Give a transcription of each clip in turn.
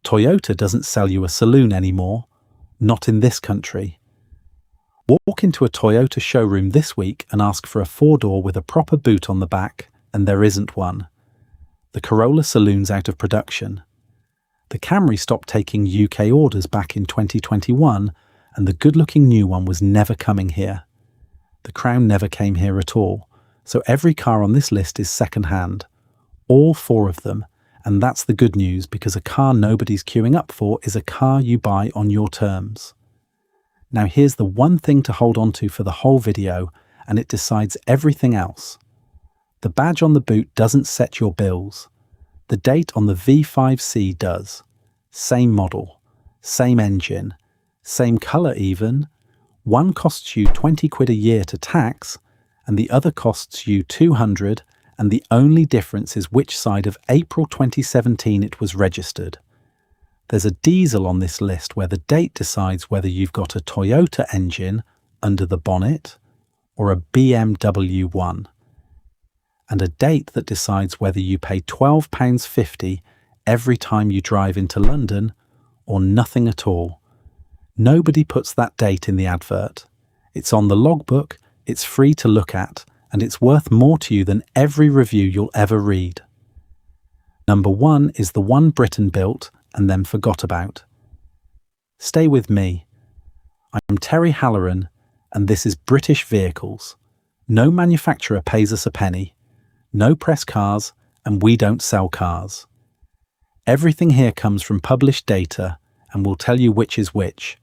Toyota doesn't sell you a saloon anymore, not in this country. Walk into a Toyota showroom this week and ask for a four-door with a proper boot on the back, and there isn't one. The Corolla Saloon's out of production. The Camry stopped taking UK orders back in 2021, and the good-looking new one was never coming here. The Crown never came here at all, so every car on this list is second-hand. All four of them, and that's the good news, because a car nobody's queuing up for is a car you buy on your terms. Now here's the one thing to hold on to for the whole video, and it decides everything else. The badge on the boot doesn't set your bills. The date on the V5C does. Same model, same engine, same colour even. One costs you 20 quid a year to tax, and the other costs you 200, and the only difference is which side of April 2017 it was registered. There's a diesel on this list where the date decides whether you've got a Toyota engine under the bonnet or a BMW one, and a date that decides whether you pay £12.50 every time you drive into London or nothing at all. Nobody puts that date in the advert. It's on the logbook, it's free to look at, and it's worth more to you than every review you'll ever read. Number 1 is the one Britain built and then forgot about. Stay with me. I'm Terry Halloran, and this is British Vehicles. No manufacturer pays us a penny, no press cars, and we don't sell cars. Everything here comes from published data, and we'll tell you which is which.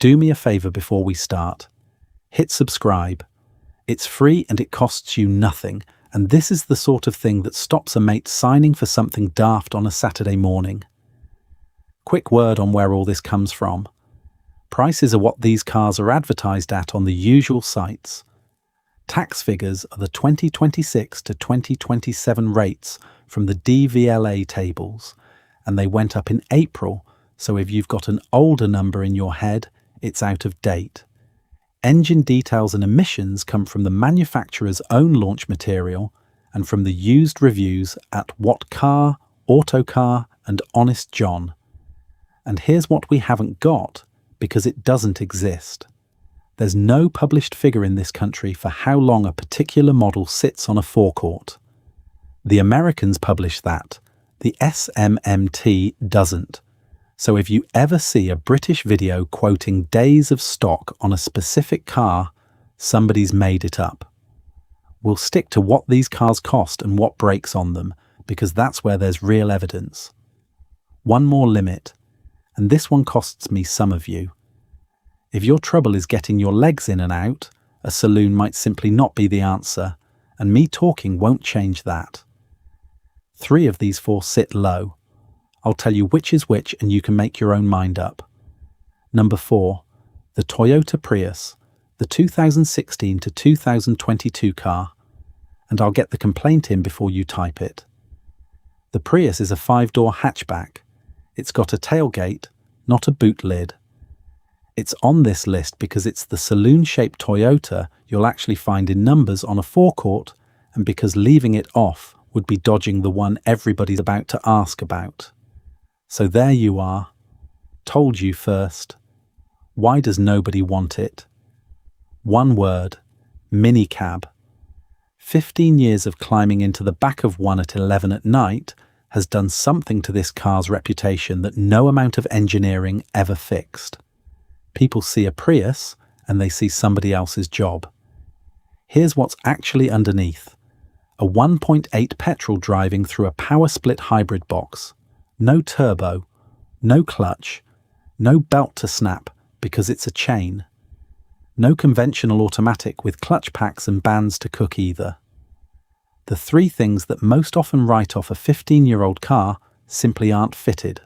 Do me a favour before we start. Hit subscribe. It's free and it costs you nothing, and this is the sort of thing that stops a mate signing for something daft on a Saturday morning. Quick word on where all this comes from. Prices are what these cars are advertised at on the usual sites. Tax figures are the 2026 to 2027 rates from the DVLA tables, and they went up in April, so if you've got an older number in your head, it's out of date. Engine details and emissions come from the manufacturer's own launch material and from the used reviews at What Car, Autocar and Honest John. And here's what we haven't got, because it doesn't exist. There's no published figure in this country for how long a particular model sits on a forecourt. The Americans publish that. The SMMT doesn't. So if you ever see a British video quoting days of stock on a specific car, somebody's made it up. We'll stick to what these cars cost and what breaks on them, because that's where there's real evidence. One more limit, and this one costs me some of you. If your trouble is getting your legs in and out, a saloon might simply not be the answer, and me talking won't change that. 3 of these 4 sit low. I'll tell you which is which and you can make your own mind up. Number 4, the Toyota Prius, the 2016 to 2022 car, and I'll get the complaint in before you type it. The Prius is a 5-door hatchback. It's got a tailgate, not a boot lid. It's on this list because it's the saloon-shaped Toyota you'll actually find in numbers on a forecourt, and because leaving it off would be dodging the one everybody's about to ask about. So there you are. Told you first. Why does nobody want it? One word. Minicab. 15 years of climbing into the back of one at 11 at night has done something to this car's reputation that no amount of engineering ever fixed. People see a Prius and they see somebody else's job. Here's what's actually underneath. A 1.8 petrol driving through a power split hybrid box. No turbo, no clutch, no belt to snap because it's a chain. No conventional automatic with clutch packs and bands to cook either. The 3 things that most often write off a 15-year-old car simply aren't fitted.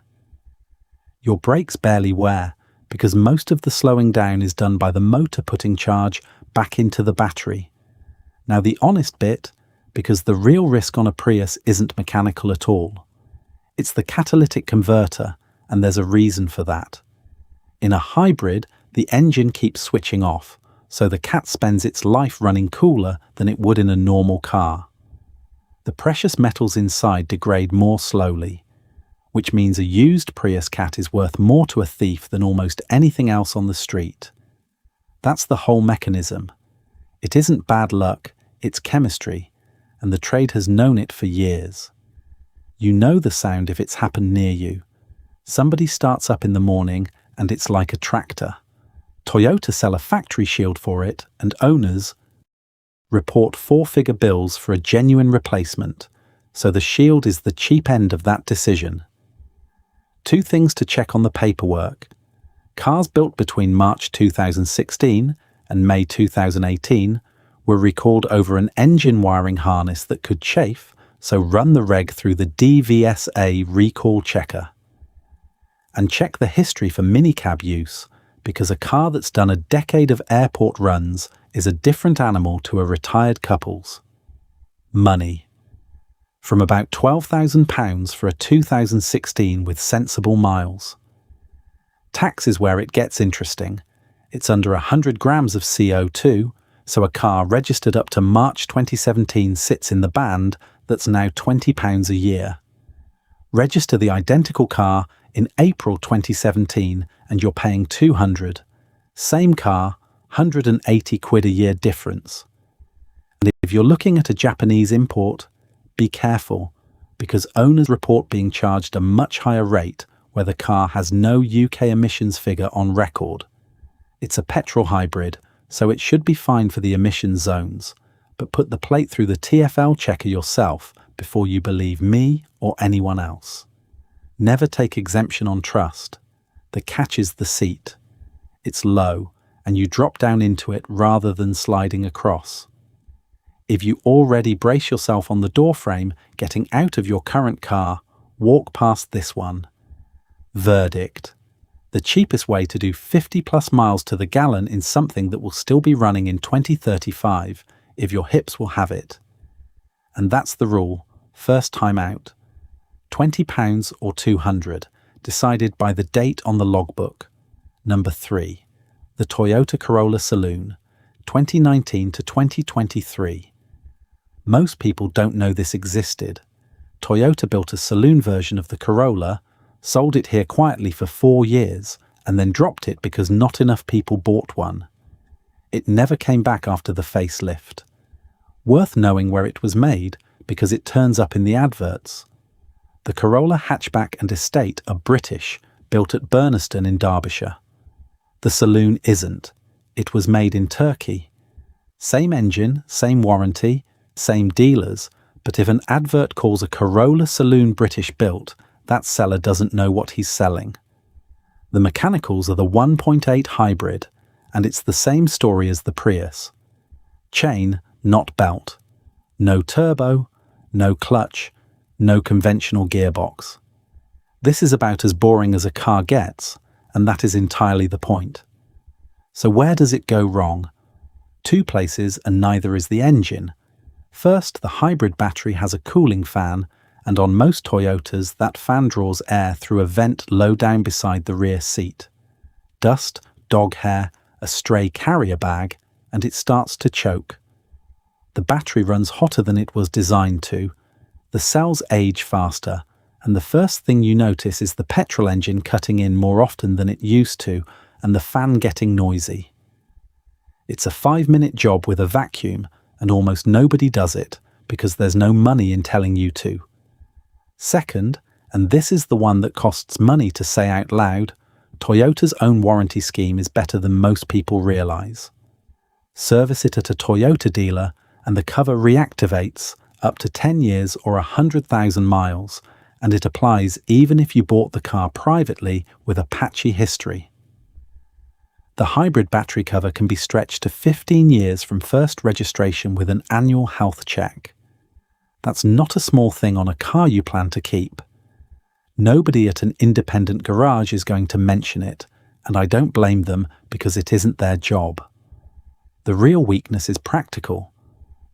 Your brakes barely wear because most of the slowing down is done by the motor putting charge back into the battery. Now the honest bit, because the real risk on a Prius isn't mechanical at all. It's the catalytic converter, and there's a reason for that. In a hybrid, the engine keeps switching off, so the cat spends its life running cooler than it would in a normal car. The precious metals inside degrade more slowly. which means a used Prius cat is worth more to a thief than almost anything else on the street. That's the whole mechanism. It isn't bad luck, it's chemistry, and the trade has known it for years. You know the sound if it's happened near you. Somebody starts up in the morning and it's like a tractor. Toyota sell a factory shield for it, and owners report four-figure bills for a genuine replacement, so the shield is the cheap end of that decision. Two things to check on the paperwork. Cars built between March 2016 and May 2018 were recalled over an engine wiring harness that could chafe, so run the reg through the DVSA recall checker. And check the history for minicab use, because a car that's done a decade of airport runs is a different animal to a retired couple's. Money. From about £12,000 for a 2016 with sensible miles. Tax is where it gets interesting. It's under 100 grams of CO2, so a car registered up to March 2017 sits in the band that's now £20 a year. Register the identical car in April 2017 and you're paying £200. Same car, £180 a year difference. And if you're looking at a Japanese import, be careful, because owners report being charged a much higher rate where the car has no UK emissions figure on record. It's a petrol hybrid, so it should be fine for the emission zones, but put the plate through the TfL checker yourself before you believe me or anyone else. Never take exemption on trust. The catch is the seat. It's low, and you drop down into it rather than sliding across. If you already brace yourself on the doorframe getting out of your current car, walk past this one. Verdict. The cheapest way to do 50 plus miles to the gallon in something that will still be running in 2035 if your hips will have it. And that's the rule, first time out. £20 or £200, decided by the date on the logbook. Number 3. The Toyota Corolla Saloon, 2019 to 2023. Most people don't know this existed. Toyota built a saloon version of the Corolla, sold it here quietly for 4 years, and then dropped it because not enough people bought one. It never came back after the facelift. Worth knowing where it was made because it turns up in the adverts. The Corolla hatchback and estate are British, built at Burniston in Derbyshire. The Saloon isn't. It was made in Turkey. Same engine, same warranty, same dealers, but if an advert calls a Corolla Saloon British built, that seller doesn't know what he's selling. The mechanicals are the 1.8 hybrid, and it's the same story as the Prius. Chain, not belt. No turbo, no clutch, no conventional gearbox. This is about as boring as a car gets, and that is entirely the point. So where does it go wrong? 2 places, and neither is the engine. First, the hybrid battery has a cooling fan, and on most Toyotas that fan draws air through a vent low down beside the rear seat. Dust, dog hair, a stray carrier bag, and it starts to choke. The battery runs hotter than it was designed to. The cells age faster, and the first thing you notice is the petrol engine cutting in more often than it used to, and the fan getting noisy. It's a 5-minute job with a vacuum, and almost nobody does it, because there's no money in telling you to. Second, and this is the one that costs money to say out loud, Toyota's own warranty scheme is better than most people realise. Service it at a Toyota dealer, and the cover reactivates up to 10 years or 100,000 miles, and it applies even if you bought the car privately with a patchy history. The hybrid battery cover can be stretched to 15 years from first registration with an annual health check. That's not a small thing on a car you plan to keep. Nobody at an independent garage is going to mention it, and I don't blame them because it isn't their job. The real weakness is practical.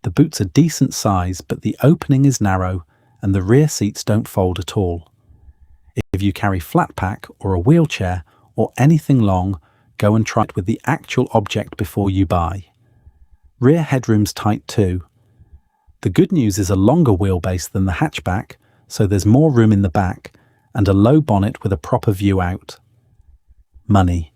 The boot's a decent size, but the opening is narrow and the rear seats don't fold at all. If you carry flat pack or a wheelchair or anything long, go and try it with the actual object before you buy. Rear headroom's tight too. The good news is a longer wheelbase than the hatchback, so there's more room in the back, and a low bonnet with a proper view out. Money.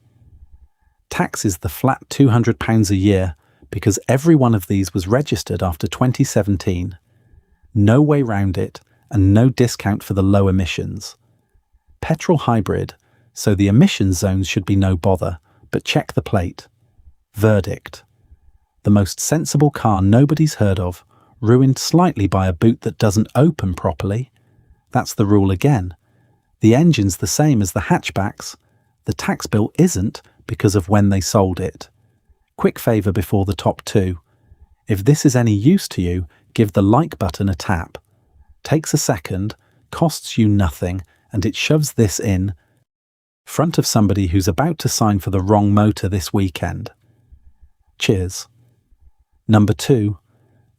Tax is the flat £200 a year because every one of these was registered after 2017. No way round it, and no discount for the low emissions. Petrol hybrid, so the emissions zones should be no bother, but check the plate. Verdict. The most sensible car nobody's heard of, ruined slightly by a boot that doesn't open properly. That's the rule again. The engine's the same as the hatchbacks. The tax bill isn't because of when they sold it. Quick favour before the top two. If this is any use to you, give the like button a tap. Takes a second, costs you nothing, and it shoves this in front of somebody who's about to sign for the wrong motor this weekend. Cheers. Number 2.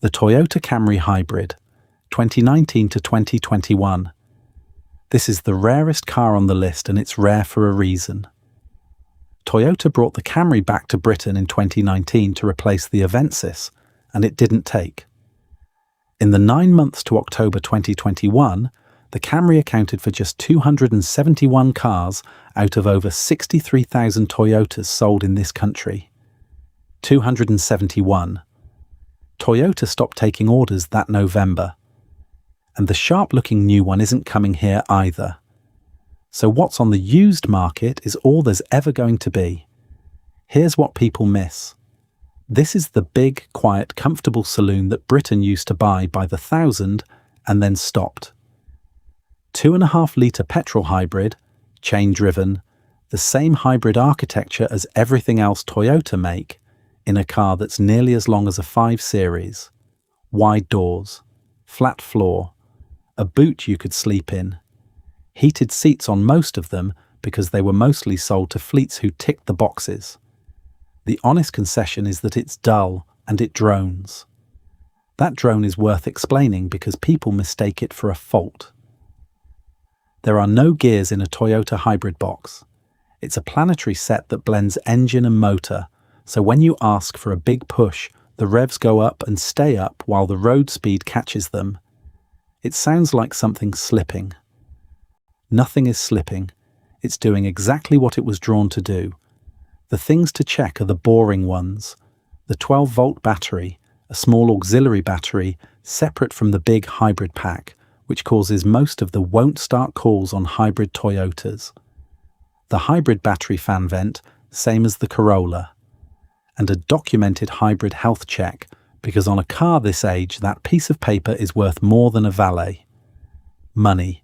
The Toyota Camry Hybrid, 2019 to 2021. This is the rarest car on the list, and it's rare for a reason. Toyota brought the Camry back to Britain in 2019 to replace the Avensis, and it didn't take. In the 9 months to October 2021, the Camry accounted for just 271 cars out of over 63,000 Toyotas sold in this country. 271. Toyota stopped taking orders that November. And the sharp-looking new one isn't coming here either. So what's on the used market is all there's ever going to be. Here's what people miss. This is the big, quiet, comfortable saloon that Britain used to buy by the thousand and then stopped. 2.5-litre petrol hybrid, chain-driven, the same hybrid architecture as everything else Toyota make, in a car that's nearly as long as a 5 Series. Wide doors, flat floor, a boot you could sleep in. Heated seats on most of them because they were mostly sold to fleets who ticked the boxes. The honest concession is that it's dull and it drones. That drone is worth explaining because people mistake it for a fault. There are no gears in a Toyota hybrid box. It's a planetary set that blends engine and motor, so when you ask for a big push, the revs go up and stay up while the road speed catches them. It sounds like something slipping. Nothing is slipping. It's doing exactly what it was drawn to do. The things to check are the boring ones. The 12-volt battery, a small auxiliary battery, separate from the big hybrid pack, which causes most of the won't-start calls on hybrid Toyotas. The hybrid battery fan vent, same as the Corolla. And a documented hybrid health check, because on a car this age, that piece of paper is worth more than a valet. Money.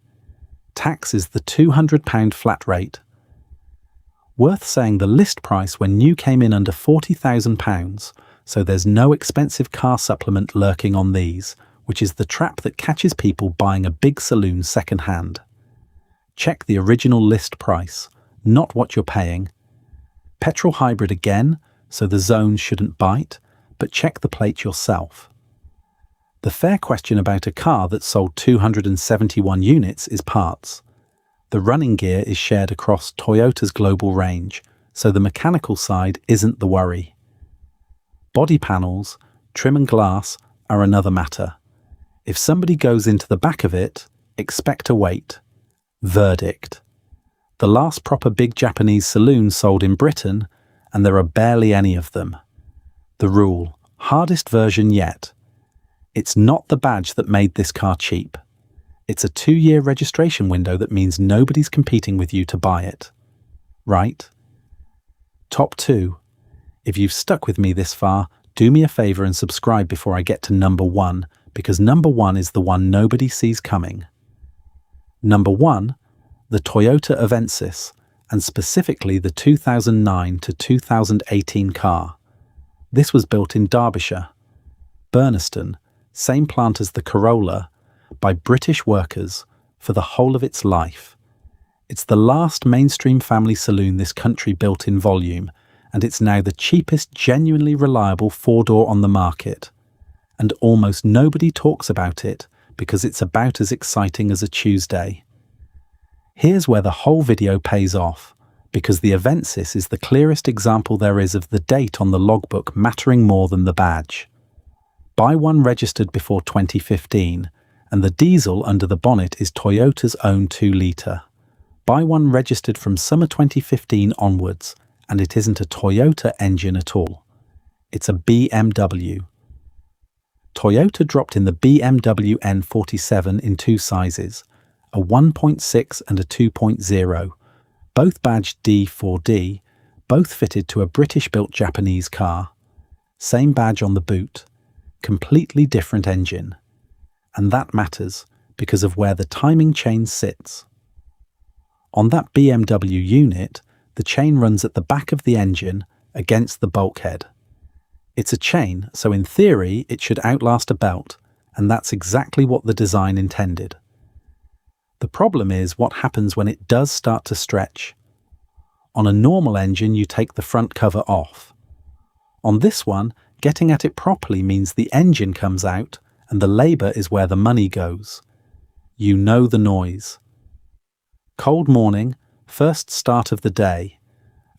Tax is the £200 flat rate. Worth saying the list price when new came in under £40,000, so there's no expensive car supplement lurking on these, which is the trap that catches people buying a big saloon second-hand. Check the original list price, not what you're paying. Petrol hybrid again, so the zones shouldn't bite, but check the plate yourself. The fair question about a car that sold 271 units is parts. The running gear is shared across Toyota's global range, so the mechanical side isn't the worry. Body panels, trim and glass are another matter. If somebody goes into the back of it, expect a wait. Verdict. The last proper big Japanese saloon sold in Britain, and there are barely any of them. The rule, hardest version yet. It's not the badge that made this car cheap. It's a 2-year registration window that means nobody's competing with you to buy it. Right? Top 2. If you've stuck with me this far, do me a favour and subscribe before I get to number 1, because number 1 is the one nobody sees coming. Number 1, the Toyota Avensis, and specifically the 2009 to 2018 car. This was built in Derbyshire, Burnaston, same plant as the Corolla, by British workers for the whole of its life. It's the last mainstream family saloon this country built in volume, and it's now the cheapest genuinely reliable 4-door on the market. And almost nobody talks about it because it's about as exciting as a Tuesday. Here's where the whole video pays off, because the Avensis is the clearest example there is of the date on the logbook mattering more than the badge. Buy one registered before 2015, and the diesel under the bonnet is Toyota's own 2-litre. Buy one registered from summer 2015 onwards, and it isn't a Toyota engine at all. It's a BMW. Toyota dropped in the BMW N47 in two sizes, a 1.6 and a 2.0, both badged D4D, both fitted to a British-built Japanese car. Same badge on the boot, completely different engine. And that matters because of where the timing chain sits. On that BMW unit, the chain runs at the back of the engine against the bulkhead. It's a chain, so in theory it should outlast a belt, and that's exactly what the design intended. The problem is what happens when it does start to stretch. On a normal engine you take the front cover off. On this one, getting at it properly means the engine comes out and the labour is where the money goes. You know the noise. Cold morning, first start of the day.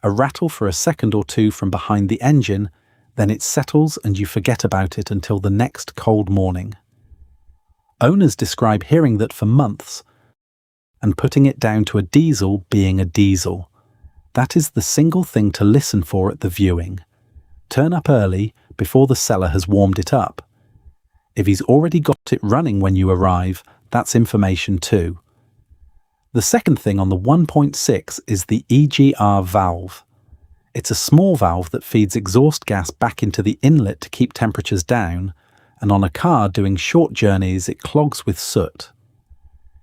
A rattle for a second or two from behind the engine, then it settles and you forget about it until the next cold morning. Owners describe hearing that for months and putting it down to a diesel being a diesel. That is the single thing to listen for at the viewing. Turn up early before the seller has warmed it up. If he's already got it running when you arrive, that's information too. The second thing on the 1.6 is the EGR valve. It's a small valve that feeds exhaust gas back into the inlet to keep temperatures down, and on a car doing short journeys it clogs with soot.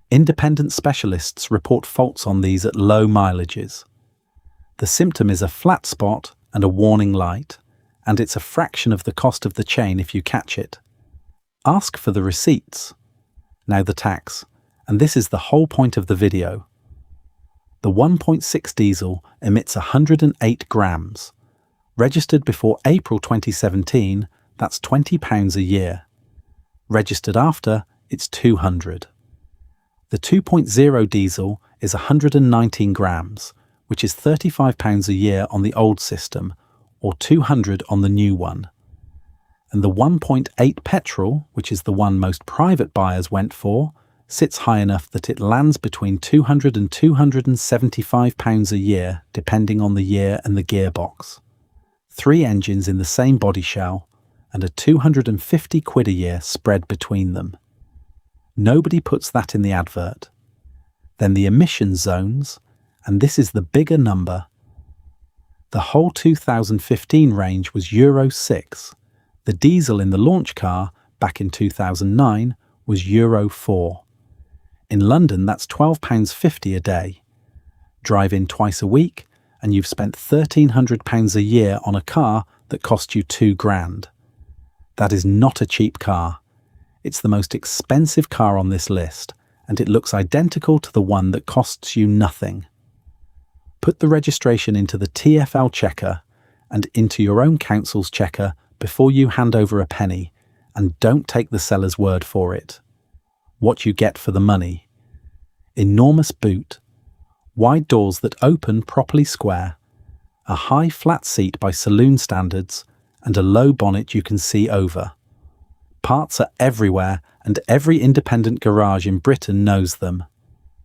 Independent specialists report faults on these at low mileages. The symptom is a flat spot and a warning light, and it's a fraction of the cost of the chain if you catch it. Ask for the receipts. Now the tax, and this is the whole point of the video. The 1.6 diesel emits 108 grams. Registered before April 2017, that's £20 a year. Registered after, it's 200. The 2.0 diesel is 119 grams, which is £35 a year on the old system, or 200 on the new one. And the 1.8 petrol, which is the one most private buyers went for, sits high enough that it lands between £200 and £275 a year, depending on the year and the gearbox. 3 engines in the same body shell, and a £250 a year spread between them. Nobody puts that in the advert. Then the emission zones, and this is the bigger number. The whole 2015 range was Euro 6. The diesel in the launch car, back in 2009, was Euro 4. In London, that's £12.50 a day. Drive in twice a week, and you've spent £1,300 a year on a car that cost you £2,000. That is not a cheap car. It's the most expensive car on this list, and it looks identical to the one that costs you nothing. Put the registration into the TfL checker and into your own council's checker before you hand over a penny, and don't take the seller's word for it. What you get for the money. Enormous boot, wide doors that open properly square, a high flat seat by saloon standards, and a low bonnet you can see over. Parts are everywhere, and every independent garage in Britain knows them.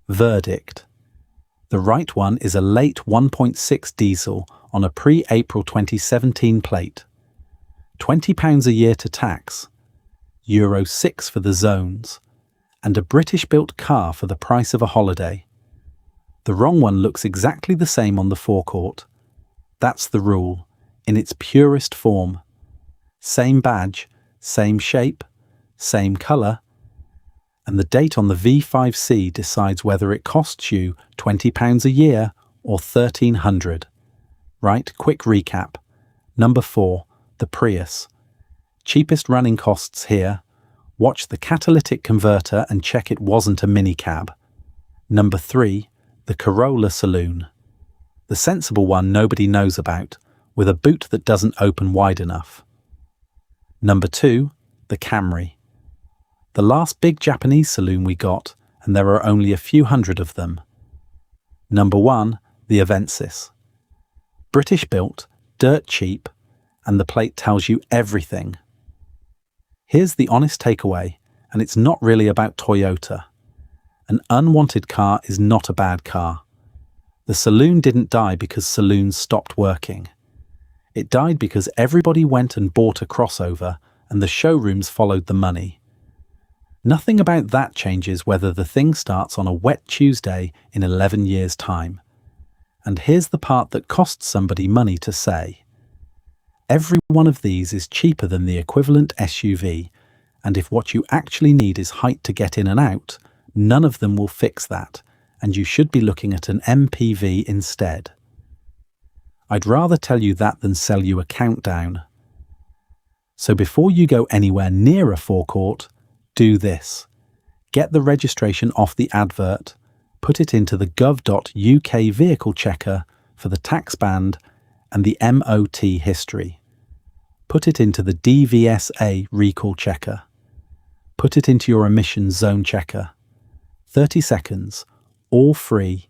Verdict. The right one is a late 1.6 diesel on a pre-April 2017 plate. £20 a year to tax, Euro 6 for the zones, and a British-built car for the price of a holiday. The wrong one looks exactly the same on the forecourt. That's the rule, in its purest form. Same badge, same shape, same colour, and the date on the V5C decides whether it costs you £20 a year or £1,300. Right, quick recap. Number 4, the Prius. Cheapest running costs here. Watch the catalytic converter and check it wasn't a minicab. Number 3, the Corolla Saloon. The sensible one nobody knows about, with a boot that doesn't open wide enough. Number 2, the Camry. The last big Japanese saloon we got, and there are only a few hundred of them. Number 1, the Avensis. British built, dirt cheap, and the plate tells you everything. Here's the honest takeaway, and it's not really about Toyota. An unwanted car is not a bad car. The saloon didn't die because saloons stopped working. It died because everybody went and bought a crossover and the showrooms followed the money. Nothing about that changes whether the thing starts on a wet Tuesday in 11 years' time. And here's the part that costs somebody money to say. Every one of these is cheaper than the equivalent SUV, and if what you actually need is height to get in and out, none of them will fix that, and you should be looking at an MPV instead. I'd rather tell you that than sell you a countdown. So before you go anywhere near a forecourt, do this. Get the registration off the advert, put it into the gov.uk vehicle checker for the tax band and the MOT history. Put it into the DVSA recall checker. Put it into your emissions zone checker. 30 seconds, all free,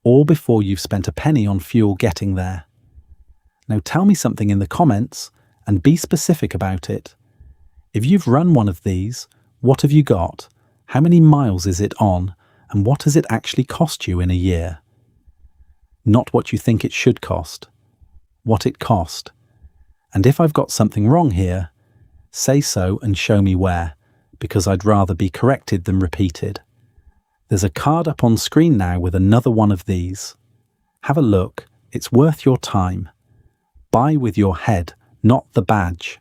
all before you've spent a penny on fuel getting there. Now tell me something in the comments and be specific about it. If you've run one of these, what have you got? How many miles is it on? And what does it actually cost you in a year? Not what you think it should cost. What it cost. And if I've got something wrong here, say so and show me where, because I'd rather be corrected than repeated. There's a card up on screen now with another one of these. Have a look, it's worth your time. Buy with your head, not the badge.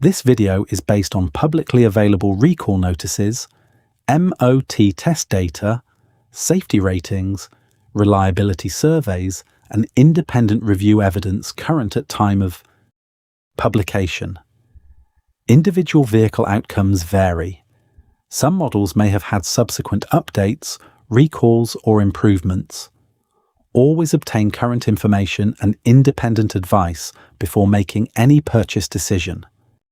This video is based on publicly available recall notices, MOT test data, safety ratings, reliability surveys, and independent review evidence current at time of publication. Individual vehicle outcomes vary. Some models may have had subsequent updates, recalls, or improvements. Always obtain current information and independent advice before making any purchase decision.